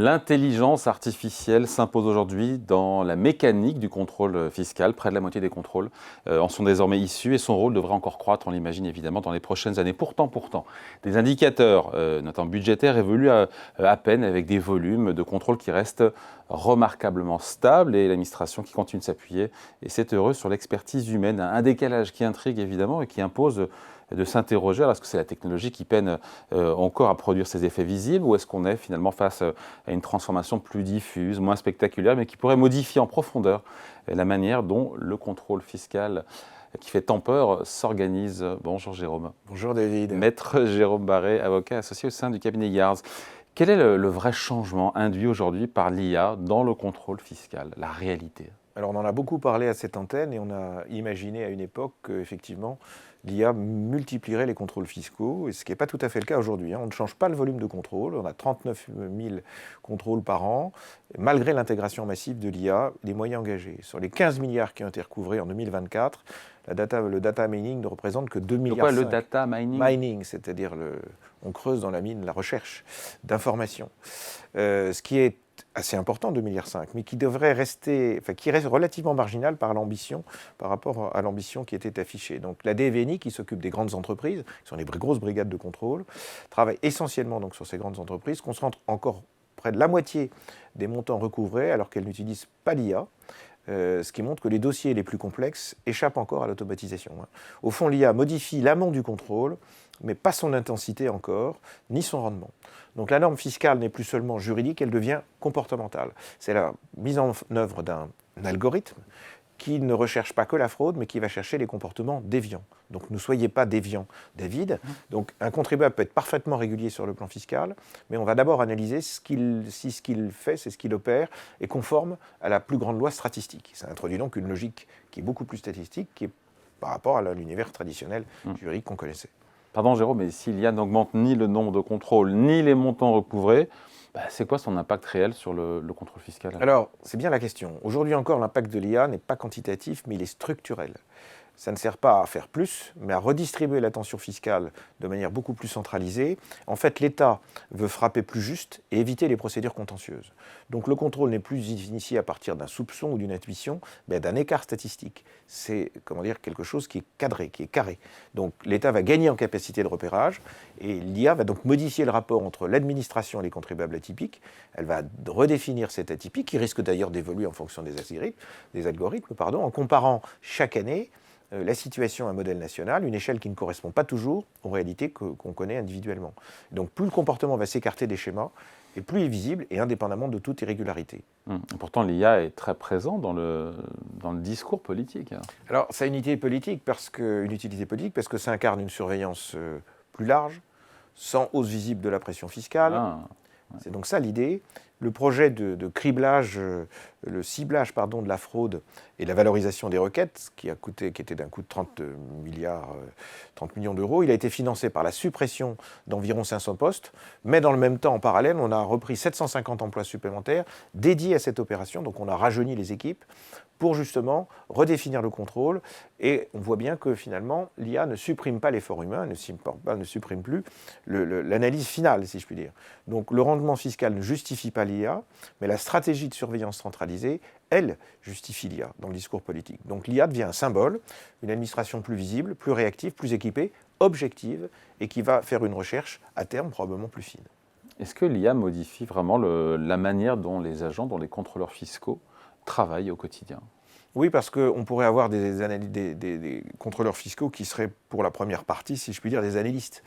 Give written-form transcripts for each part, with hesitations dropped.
L'intelligence artificielle s'impose aujourd'hui dans la mécanique du contrôle fiscal. Près de la moitié des contrôles en sont désormais issus et son rôle devrait encore croître, on l'imagine évidemment, dans les prochaines années. Pourtant, des indicateurs, notamment budgétaires, évoluent à peine avec des volumes de contrôle qui restent remarquablement stables et l'administration qui continue de s'appuyer, et c'est heureux, sur l'expertise humaine. Un décalage qui intrigue évidemment et qui impose de s'interroger. Alors, est-ce que c'est la technologie qui peine encore à produire ses effets visibles, ou est-ce qu'on est finalement face à une transformation plus diffuse, moins spectaculaire, mais qui pourrait modifier en profondeur la manière dont le contrôle fiscal qui fait tant peur s'organise? Bonjour Jérôme. Bonjour David. Maître Jérôme Barré, avocat associé au sein du cabinet Yards. Quel est le vrai changement induit aujourd'hui par l'IA dans le contrôle fiscal, la réalité? Alors on en a beaucoup parlé à cette antenne et on a imaginé à une époque qu'effectivement l'IA multiplierait les contrôles fiscaux, et ce qui n'est pas tout à fait le cas aujourd'hui. On ne change pas le volume de contrôle, on a 39 000 contrôles par an, malgré l'intégration massive de l'IA, les moyens engagés. Sur les 15 milliards qui ont été recouvrés en 2024, le data mining ne représente que 2 milliards. Pourquoi le data mining? Mining, c'est-à-dire on creuse dans la mine la recherche d'informations. Ce qui est assez important, 2,5 milliards, mais qui devrait rester, qui reste relativement marginal par rapport à l'ambition qui était affichée. Donc la DVNI, qui s'occupe des grandes entreprises, qui sont les grosses brigades de contrôle, travaille essentiellement donc sur ces grandes entreprises, concentre encore près de la moitié des montants recouvrés, alors qu'elle n'utilise pas l'IA. Ce qui montre que les dossiers les plus complexes échappent encore à l'automatisation. Au fond, l'IA modifie l'amont du contrôle, mais pas son intensité encore, ni son rendement. Donc la norme fiscale n'est plus seulement juridique, elle devient comportementale. C'est la mise en œuvre d'un algorithme qui ne recherche pas que la fraude, mais qui va chercher les comportements déviants. Donc ne soyez pas déviants, David. Donc un contribuable peut être parfaitement régulier sur le plan fiscal, mais on va d'abord analyser si ce qu'il fait, c'est ce qu'il opère, est conforme à la plus grande loi statistique. Ça introduit donc une logique qui est beaucoup plus statistique, qui est par rapport à l'univers traditionnel juridique qu'on connaissait. Pardon Jérôme, mais si l'IA n'augmente ni le nombre de contrôles, ni les montants recouvrés, c'est quoi son impact réel sur le contrôle fiscal? Alors, c'est bien la question. Aujourd'hui encore, l'impact de l'IA n'est pas quantitatif, mais il est structurel. Ça ne sert pas à faire plus, mais à redistribuer la tension fiscale de manière beaucoup plus centralisée. En fait, l'État veut frapper plus juste et éviter les procédures contentieuses. Donc le contrôle n'est plus initié à partir d'un soupçon ou d'une intuition, mais d'un écart statistique. C'est quelque chose qui est cadré, qui est carré. Donc l'État va gagner en capacité de repérage, et l'IA va donc modifier le rapport entre l'administration et les contribuables atypiques. Elle va redéfinir cet atypique, qui risque d'ailleurs d'évoluer en fonction des algorithmes, en comparant chaque année la situation à un modèle national, une échelle qui ne correspond pas toujours aux réalités qu'on connaît individuellement. Donc plus le comportement va s'écarter des schémas, et plus il est visible et indépendamment de toute irrégularité. Pourtant, l'IA est très présente dans le discours politique. Alors, ça a une utilité politique parce que ça incarne une surveillance plus large, sans hausse visible de la pression fiscale. Ouais. C'est donc ça l'idée. Le projet de criblage, le ciblage de la fraude et la valorisation des requêtes, qui était d'un coût de 30 millions d'euros, il a été financé par la suppression d'environ 500 postes, mais dans le même temps, en parallèle, on a repris 750 emplois supplémentaires dédiés à cette opération, donc on a rajeuni les équipes pour justement redéfinir le contrôle, et on voit bien que finalement l'IA ne supprime pas l'effort humain, ne supprime plus l'analyse finale, si je puis dire. Donc le rendement fiscal ne justifie pas l'IA, mais la stratégie de surveillance centralisée, elle, justifie l'IA dans le discours politique. Donc l'IA devient un symbole, une administration plus visible, plus réactive, plus équipée, objective, et qui va faire une recherche à terme probablement plus fine. Est-ce que l'IA modifie vraiment la manière dont les agents, dont les contrôleurs fiscaux travaillent au quotidien? Oui, parce qu'on pourrait avoir des contrôleurs fiscaux qui seraient, pour la première partie, si je puis dire, des analystes.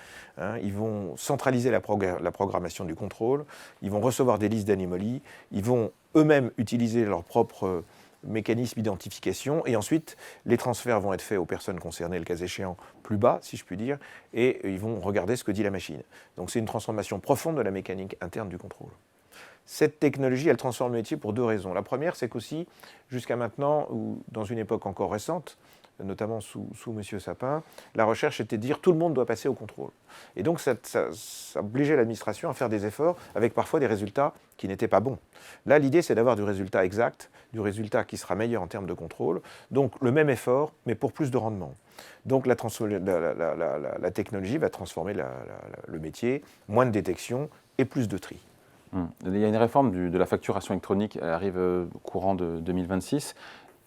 Ils vont centraliser la programmation du contrôle, ils vont recevoir des listes d'anomalies, ils vont eux-mêmes utiliser leur propre mécanisme d'identification, et ensuite, les transferts vont être faits aux personnes concernées, le cas échéant, plus bas, si je puis dire, et ils vont regarder ce que dit la machine. Donc c'est une transformation profonde de la mécanique interne du contrôle. Cette technologie, elle transforme le métier pour deux raisons. La première, c'est qu'aussi, jusqu'à maintenant, ou dans une époque encore récente, notamment sous M. Sapin, la recherche était de dire tout le monde doit passer au contrôle. Et donc ça obligeait l'administration à faire des efforts avec parfois des résultats qui n'étaient pas bons. Là, l'idée, c'est d'avoir du résultat exact, du résultat qui sera meilleur en termes de contrôle, donc le même effort, mais pour plus de rendement. Donc la technologie va transformer le métier, moins de détection et plus de tri. Il y a une réforme de la facturation électronique, elle arrive courant de 2026.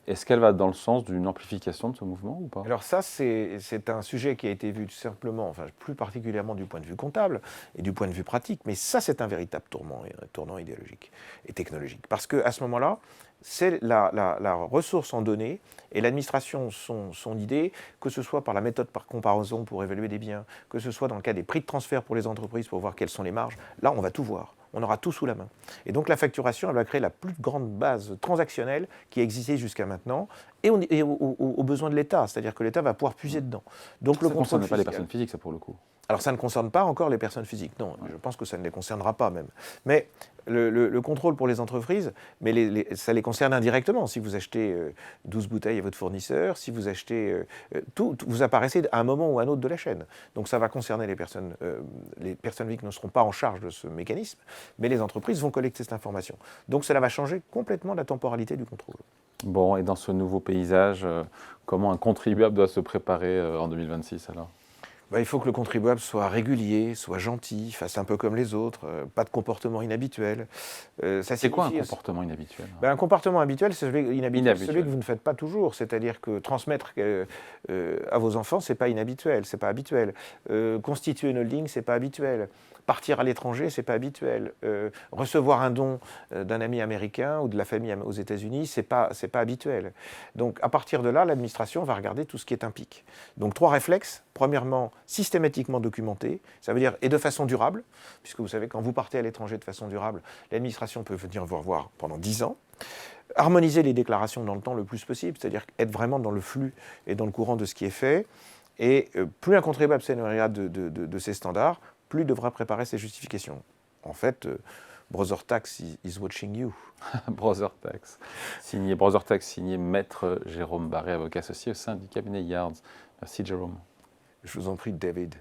Est-ce qu'elle va dans le sens d'une amplification de ce mouvement ou pas? Alors ça, c'est un sujet qui a été vu tout simplement, enfin plus particulièrement du point de vue comptable et du point de vue pratique, mais ça c'est un véritable tournant idéologique et technologique. Parce qu'à ce moment-là, c'est la ressource en données et l'administration, son idée, que ce soit par la méthode par comparaison pour évaluer des biens, que ce soit dans le cas des prix de transfert pour les entreprises pour voir quelles sont les marges, là on va tout voir. On aura tout sous la main. Et donc la facturation, elle va créer la plus grande base transactionnelle qui existait jusqu'à maintenant et aux besoins de l'État. C'est-à-dire que l'État va pouvoir puiser dedans. Donc ça ne concerne pas les personnes physiques, ça pour le coup. Alors ça ne concerne pas encore les personnes physiques, non, je pense que ça ne les concernera pas même. Mais le contrôle pour les entreprises, mais ça les concerne indirectement. Si vous achetez 12 bouteilles à votre fournisseur, si vous achetez tout, vous apparaissez à un moment ou à un autre de la chaîne. Donc ça va concerner les personnes physiques ne seront pas en charge de ce mécanisme, mais les entreprises vont collecter cette information. Donc cela va changer complètement la temporalité du contrôle. Bon, et dans ce nouveau paysage, comment un contribuable doit se préparer en 2026 alors? Il faut que le contribuable soit régulier, soit gentil, fasse un peu comme les autres, pas de comportement inhabituel. C'est quoi un comportement inhabituel? Un comportement habituel, c'est celui que vous ne faites pas toujours. C'est-à-dire que transmettre à vos enfants, c'est pas inhabituel, c'est pas habituel. Constituer une holding, c'est pas habituel. Partir à l'étranger, c'est pas habituel. Recevoir un don d'un ami américain ou de la famille aux États-Unis, c'est pas habituel. Donc à partir de là, l'administration va regarder tout ce qui est un pic. Donc 3 réflexes. Premièrement, systématiquement documenté, ça veut dire et de façon durable, puisque vous savez, quand vous partez à l'étranger de façon durable, l'administration peut venir vous revoir pendant 10 ans. Harmoniser les déclarations dans le temps le plus possible, c'est-à-dire être vraiment dans le flux et dans le courant de ce qui est fait. Et plus un contribuable s'éloignera de ces standards, plus il devra préparer ses justifications. En fait, Brother Tax is watching you. Brother Tax. Brother Tax, signé Maître Jérôme Barré, avocat associé au sein du cabinet Yards. Merci Jérôme. Je vous en prie, David.